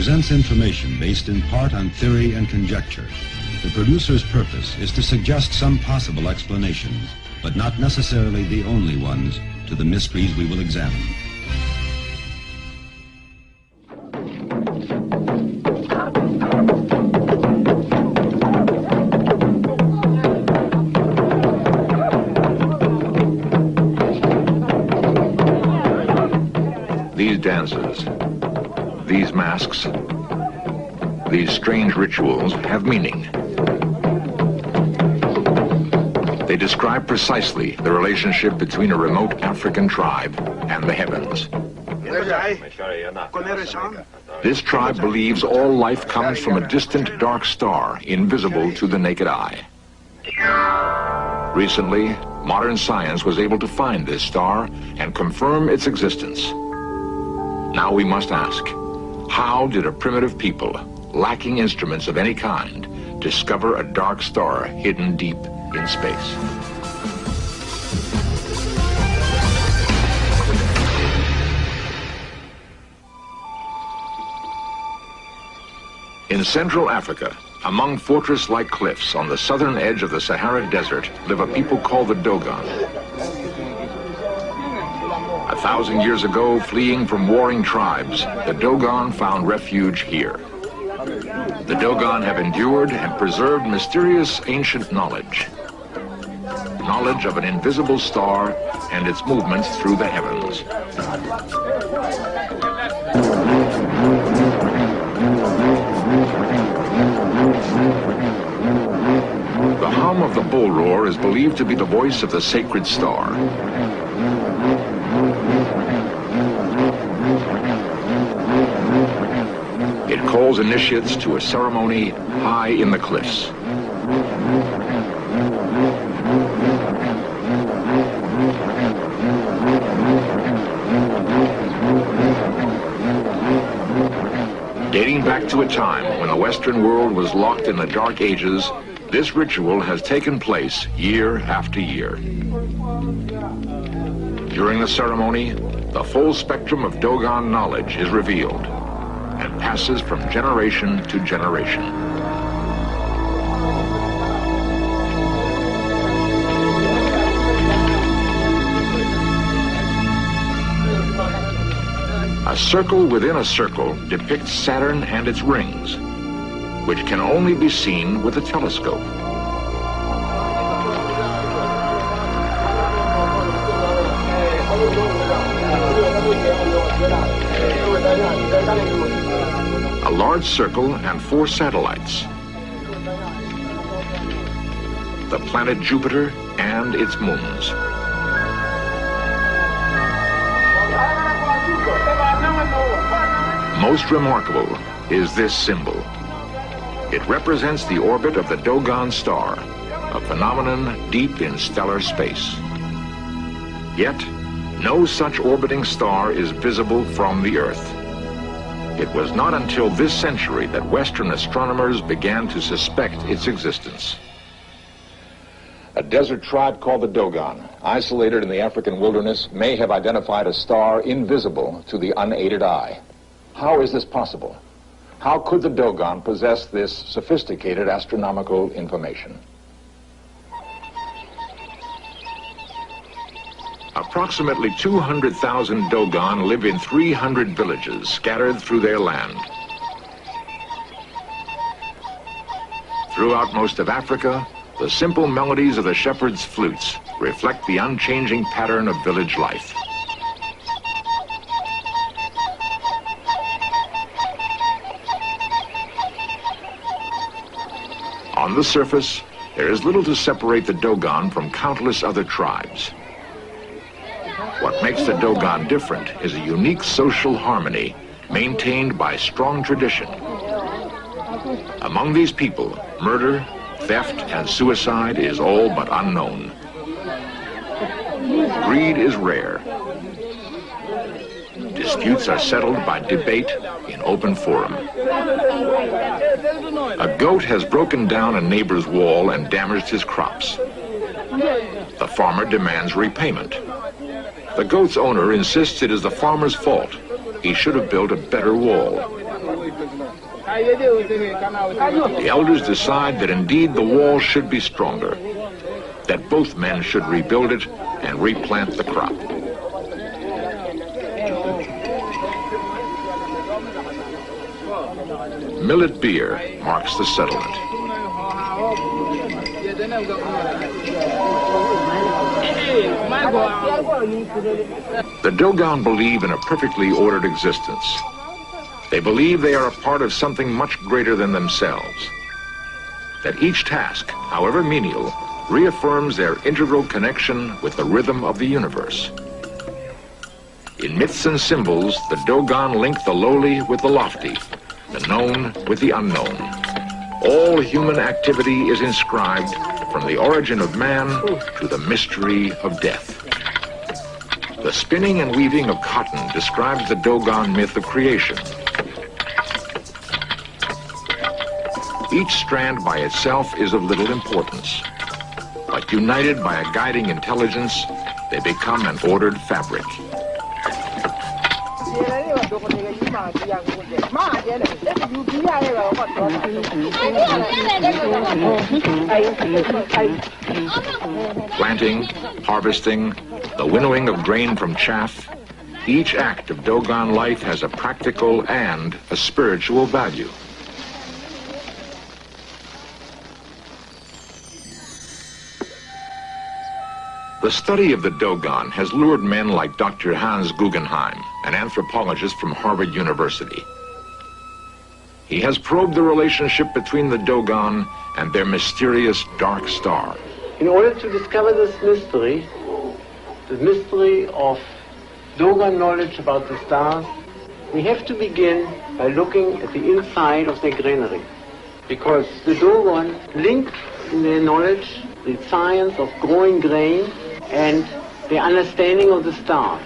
presents information based in part on theory and conjecture. The producer's purpose is to suggest some possible explanations, but not necessarily the only ones, to the mysteries we will examine. These dances, these masks, these strange rituals have meaning. They describe precisely the relationship between a remote African tribe and the heavens. This tribe believes all life comes from a distant dark star, invisible to the naked eye. Recently, modern science was able to find this star and confirm its existence. Now we must ask, how did a primitive people, lacking instruments of any kind, discover a dark star hidden deep in space? In Central Africa, among fortress-like cliffs on the southern edge of the Sahara Desert, live a people called the Dogon. 1,000 years ago, fleeing from warring tribes, the Dogon found refuge here. The Dogon have endured and preserved mysterious ancient knowledge. Knowledge of an invisible star and its movements through the heavens. The hum of the bull roar is believed to be the voice of the sacred star. It calls initiates to a ceremony high in the cliffs. Dating back to a time when the Western world was locked in the Dark Ages, this ritual has taken place year after year. During the ceremony, the full spectrum of Dogon knowledge is revealed and passes from generation to generation. A circle within a circle depicts Saturn and its rings, which can only be seen with a telescope. A large circle and 4 satellites. The planet Jupiter and its moons. Most remarkable is this symbol. It represents the orbit of the Dogon star, a phenomenon deep in stellar space. Yet, no such orbiting star is visible from the Earth. It was not until this century that Western astronomers began to suspect its existence. A desert tribe called the Dogon, isolated in the African wilderness, may have identified a star invisible to the unaided eye. How is this possible? How could the Dogon possess this sophisticated astronomical information? Approximately 200,000 Dogon live in 300 villages scattered through their land. Throughout most of Africa, the simple melodies of the shepherds' flutes reflect the unchanging pattern of village life. On the surface, there is little to separate the Dogon from countless other tribes. What makes the Dogon different is a unique social harmony maintained by strong tradition. Among these people, murder, theft, and suicide is all but unknown. Greed is rare. Disputes are settled by debate in open forum. A goat has broken down a neighbor's wall and damaged his crops. The farmer demands repayment. The goat's owner insists it is the farmer's fault. He should have built a better wall. The elders decide that indeed the wall should be stronger, that both men should rebuild it and replant the crop. Millet beer marks the settlement. The Dogon believe in a perfectly ordered existence. They believe they are a part of something much greater than themselves. That each task, however menial, reaffirms their integral connection with the rhythm of the universe. In myths and symbols, the Dogon link the lowly with the lofty, the known with the unknown. All human activity is inscribed from the origin of man to the mystery of death. The spinning and weaving of cotton describes the Dogon myth of creation. Each strand by itself is of little importance, but united by a guiding intelligence, they become an ordered fabric. Planting, harvesting, the winnowing of grain from chaff, each act of Dogon life has a practical and a spiritual value. The study of the Dogon has lured men like Dr. Hans Guggenheim, an anthropologist from Harvard University. He has probed the relationship between the Dogon and their mysterious dark star. In order to discover this mystery, the mystery of Dogon knowledge about the stars, we have to begin by looking at the inside of their granary. Because the Dogon link in their knowledge the science of growing grain and the understanding of the stars.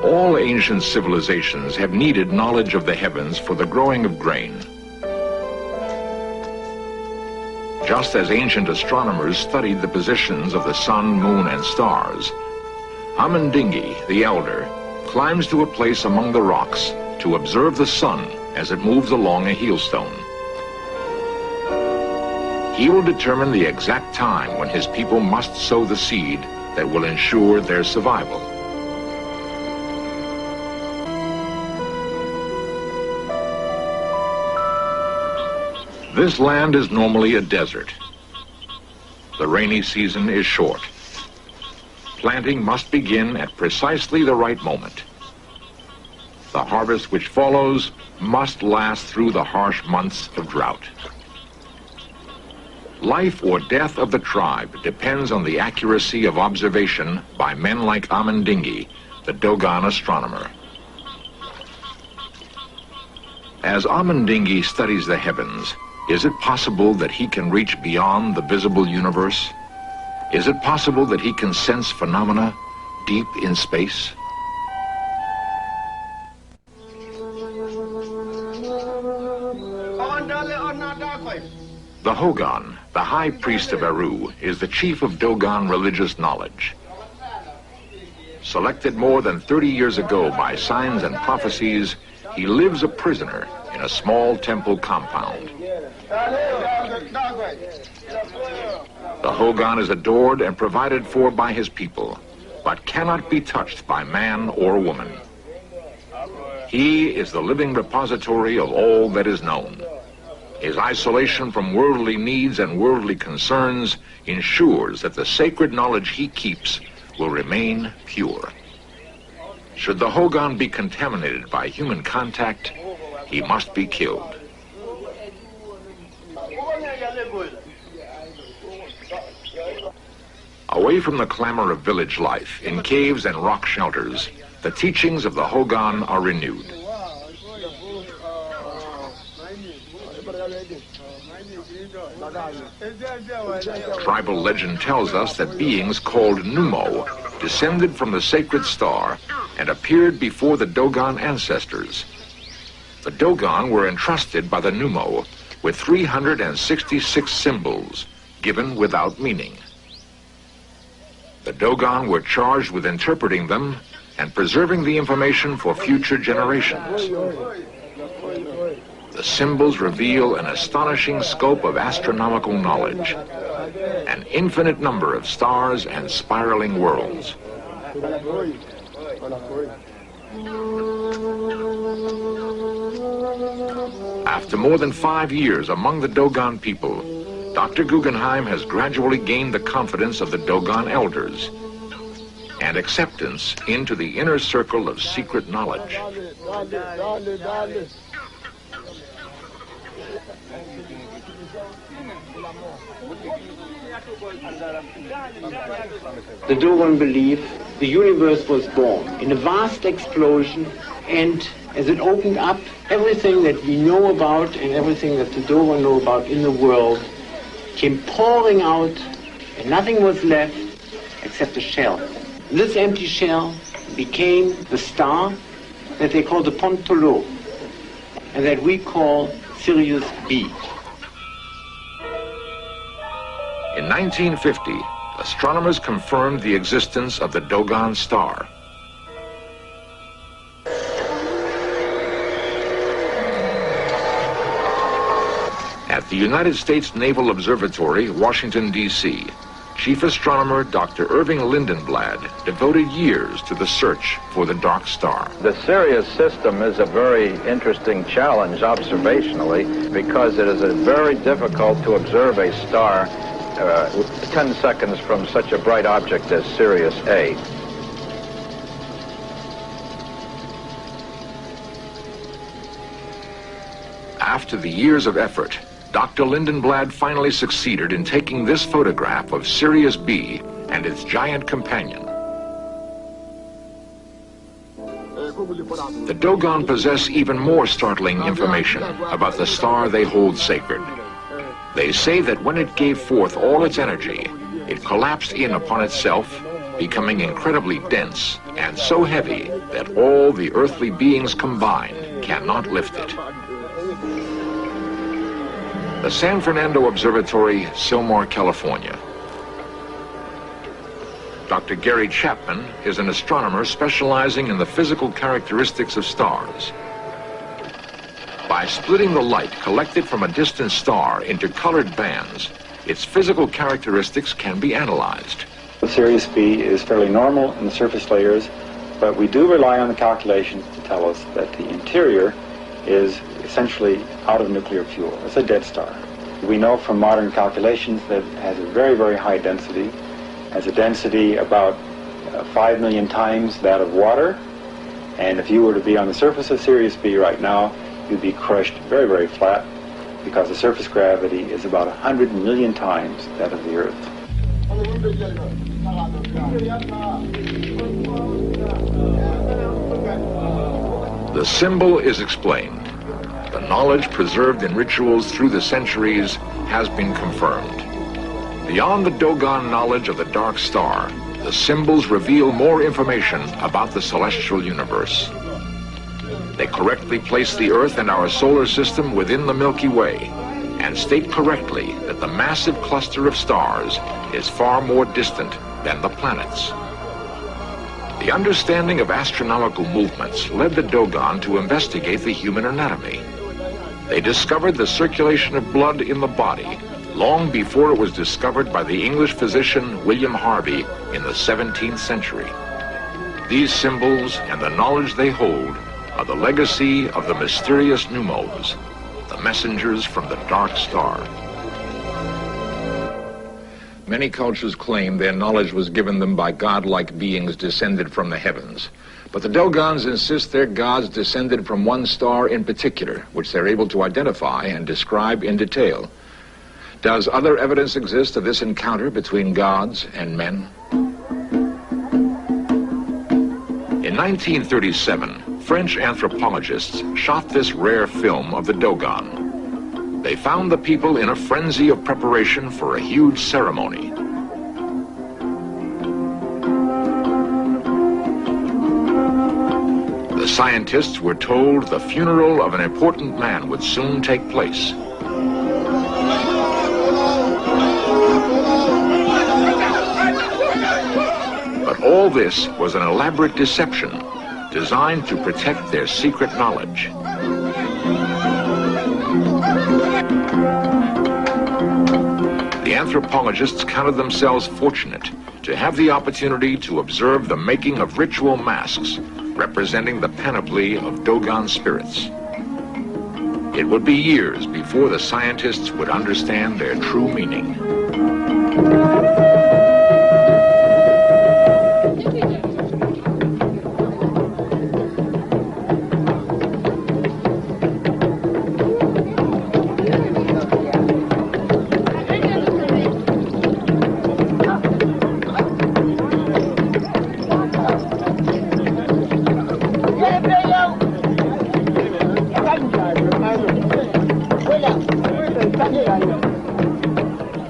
All ancient civilizations have needed knowledge of the heavens for the growing of grain. Just as ancient astronomers studied the positions of the sun, moon, and stars, Amandingi, the elder, climbs to a place among the rocks to observe the sun as it moves along a heelstone. He will determine the exact time when his people must sow the seed that will ensure their survival. This land is normally a desert. The rainy season is short. Planting must begin at precisely the right moment. The harvest which follows must last through the harsh months of drought. Life or death of the tribe depends on the accuracy of observation by men like Amandingi, the Dogon astronomer. As Amandingi studies the heavens, is it possible that he can reach beyond the visible universe? Is it possible that he can sense phenomena deep in space? The Hogon, the high priest of Eru, is the chief of Dogon religious knowledge. Selected more than 30 years ago by signs and prophecies, he lives a prisoner in a small temple compound. The Hogon is adored and provided for by his people, but cannot be touched by man or woman. He is the living repository of all that is known. His isolation from worldly needs and worldly concerns ensures that the sacred knowledge he keeps will remain pure. Should the Hogon be contaminated by human contact, he must be killed. Away from the clamor of village life, in caves and rock shelters, the teachings of the Hogon are renewed. Tribal legend tells us that beings called Numo descended from the sacred star and appeared before the Dogon ancestors. The Dogon were entrusted by the Numo with 366 symbols given without meaning. The Dogon were charged with interpreting them and preserving the information for future generations. The symbols reveal an astonishing scope of astronomical knowledge, an infinite number of stars and spiraling worlds. After more than 5 years among the Dogon people, Dr. Guggenheim has gradually gained the confidence of the Dogon elders and acceptance into the inner circle of secret knowledge. The Dogon believe the universe was born in a vast explosion, and as it opened up, everything that we know about and everything that the Dogon know about in the world came pouring out, and nothing was left except a shell. This empty shell became the star that they call the Pontolo, and that we call Sirius B. In 1950, astronomers confirmed the existence of the Dogon star. At the United States Naval Observatory, Washington, D.C., Chief Astronomer Dr. Irving Lindenblad devoted years to the search for the dark star. The Sirius system is a very interesting challenge observationally because it is very difficult to observe a star 10 seconds from such a bright object as Sirius A. After the years of effort, Dr. Lindenblad finally succeeded in taking this photograph of Sirius B and its giant companion. The Dogon possess even more startling information about the star they hold sacred. They say that when it gave forth all its energy, it collapsed in upon itself, becoming incredibly dense and so heavy that all the earthly beings combined cannot lift it. The San Fernando Observatory, Sylmar, California. Dr. Gary Chapman is an astronomer specializing in the physical characteristics of stars. By splitting the light collected from a distant star into colored bands, its physical characteristics can be analyzed. The Sirius B is fairly normal in the surface layers, but we do rely on the calculations to tell us that the interior is essentially out of nuclear fuel. It's a dead star. We know from modern calculations that it has a very, very high density, has a density about 5 million times that of water, and if you were to be on the surface of Sirius B right now, you'd be crushed very, very flat because the surface gravity is about 100 million times that of the Earth. The symbol is explained. The knowledge preserved in rituals through the centuries has been confirmed. Beyond the Dogon knowledge of the dark star, the symbols reveal more information about the celestial universe. They correctly place the Earth and our solar system within the Milky Way and state correctly that the massive cluster of stars is far more distant than the planets. The understanding of astronomical movements led the Dogon to investigate the human anatomy. They discovered the circulation of blood in the body long before it was discovered by the English physician William Harvey in the 17th century. These symbols and the knowledge they hold are the legacy of the mysterious Numos, the messengers from the dark star. Many cultures claim their knowledge was given them by godlike beings descended from the heavens. But the Dogons insist their gods descended from one star in particular, which they're able to identify and describe in detail. Does other evidence exist of this encounter between gods and men? In 1937, French anthropologists shot this rare film of the Dogon. They found the people in a frenzy of preparation for a huge ceremony. The scientists were told the funeral of an important man would soon take place. But all this was an elaborate deception designed to protect their secret knowledge. The anthropologists counted themselves fortunate to have the opportunity to observe the making of ritual masks representing the panoply of Dogon spirits. It would be years before the scientists would understand their true meaning.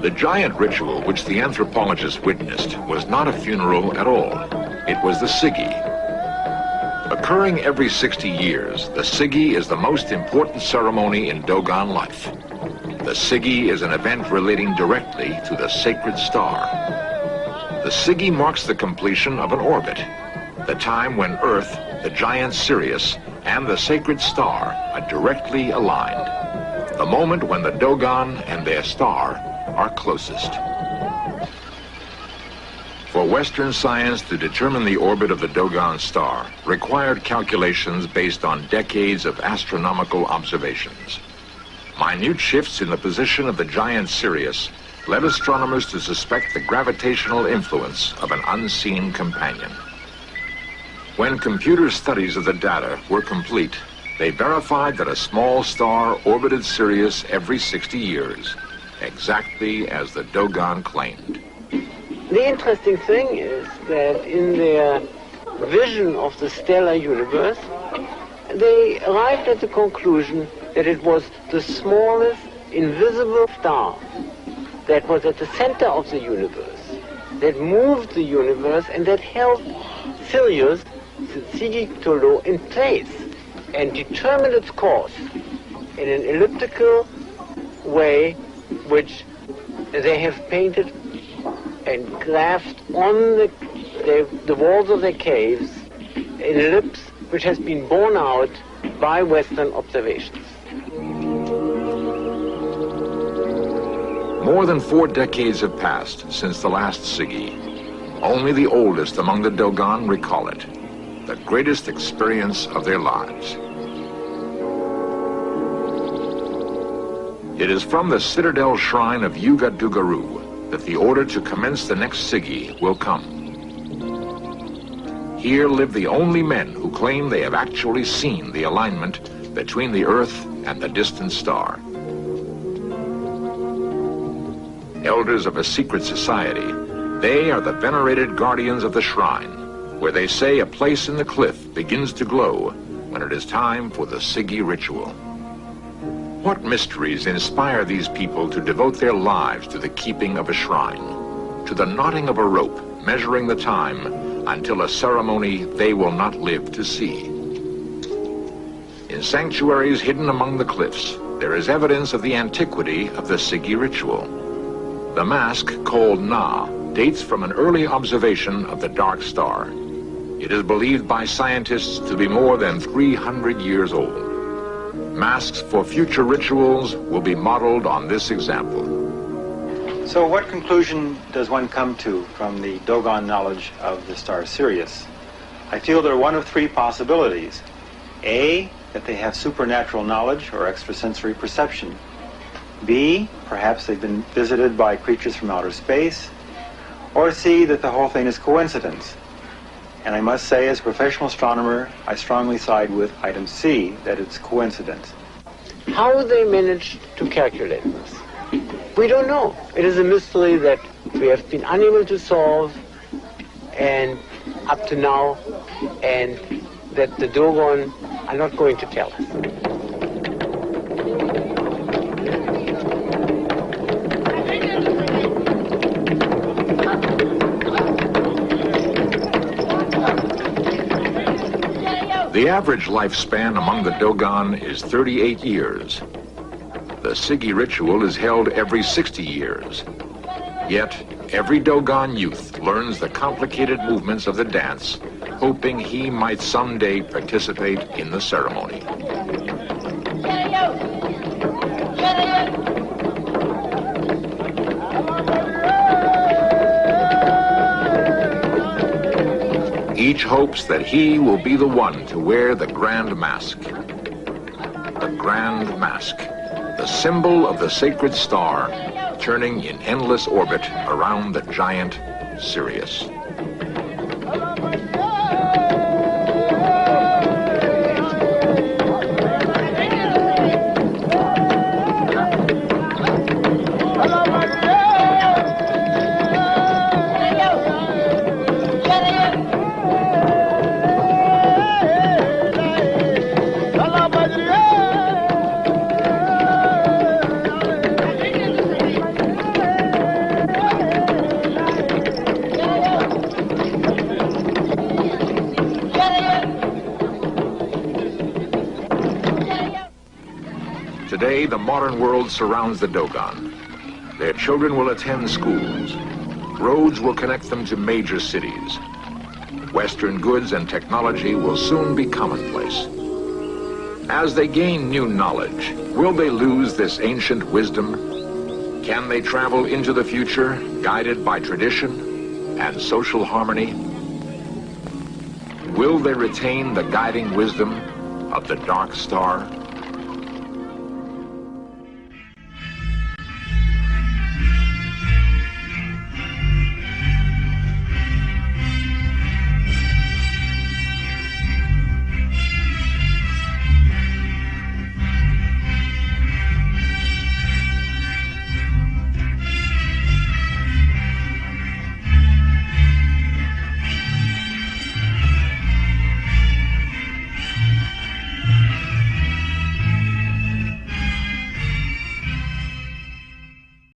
The giant ritual which the anthropologists witnessed was not a funeral at all. It was the Sigi. Occurring every 60 years, the Sigi is the most important ceremony in Dogon life. The Sigi is an event relating directly to the sacred star. The Sigi marks the completion of an orbit, the time when Earth, the giant Sirius, and the sacred star are directly aligned. The moment when the Dogon and their star are closest. For Western science to determine the orbit of the Dogon star required calculations based on decades of astronomical observations. Minute shifts in the position of the giant Sirius led astronomers to suspect the gravitational influence of an unseen companion. When computer studies of the data were complete, they verified that a small star orbited Sirius every 60 years, exactly as the Dogon claimed. The interesting thing is that in their vision of the stellar universe, they arrived at the conclusion that it was the smallest invisible star that was at the center of the universe, that moved the universe and that held Sirius, the Sigi Tolo, in place and determined its course in an elliptical way which they have painted and graphed on the walls of their caves, an ellipse which has been borne out by Western observations. More than 4 decades have passed since the last Sigi. Only the oldest among the Dogon recall it, the greatest experience of their lives. It is from the citadel shrine of Yuga Dugaru that the order to commence the next Sigi will come. Here live the only men who claim they have actually seen the alignment between the Earth and the distant star. Elders of a secret society, they are the venerated guardians of the shrine, where they say a place in the cliff begins to glow when it is time for the Sigi ritual. What mysteries inspire these people to devote their lives to the keeping of a shrine, to the knotting of a rope measuring the time until a ceremony they will not live to see? In sanctuaries hidden among the cliffs, there is evidence of the antiquity of the Sigi ritual. The mask, called Na, dates from an early observation of the dark star. It is believed by scientists to be more than 300 years old. Masks for future rituals will be modeled on this example. So what conclusion does one come to from the Dogon knowledge of the star Sirius? I feel there are one of 3 possibilities. A, that they have supernatural knowledge or extrasensory perception. B, perhaps they've been visited by creatures from outer space. Or C, that the whole thing is coincidence. And I must say, as a professional astronomer, I strongly side with item C, that it's coincidence. How they managed to calculate this, we don't know. It is a mystery that we have been unable to solve and up to now, and that the Dogon are not going to tell us. The average lifespan among the Dogon is 38 years. The Sigi ritual is held every 60 years. Yet, every Dogon youth learns the complicated movements of the dance, hoping he might someday participate in the ceremony. Each hopes that he will be the one to wear the grand mask. The grand mask, the symbol of the sacred star, turning in endless orbit around the giant Sirius. Today, the modern world surrounds the Dogon. Their children will attend schools. Roads will connect them to major cities. Western goods and technology will soon be commonplace. As they gain new knowledge, will they lose this ancient wisdom? Can they travel into the future, guided by tradition and social harmony? Will they retain the guiding wisdom of the dark star?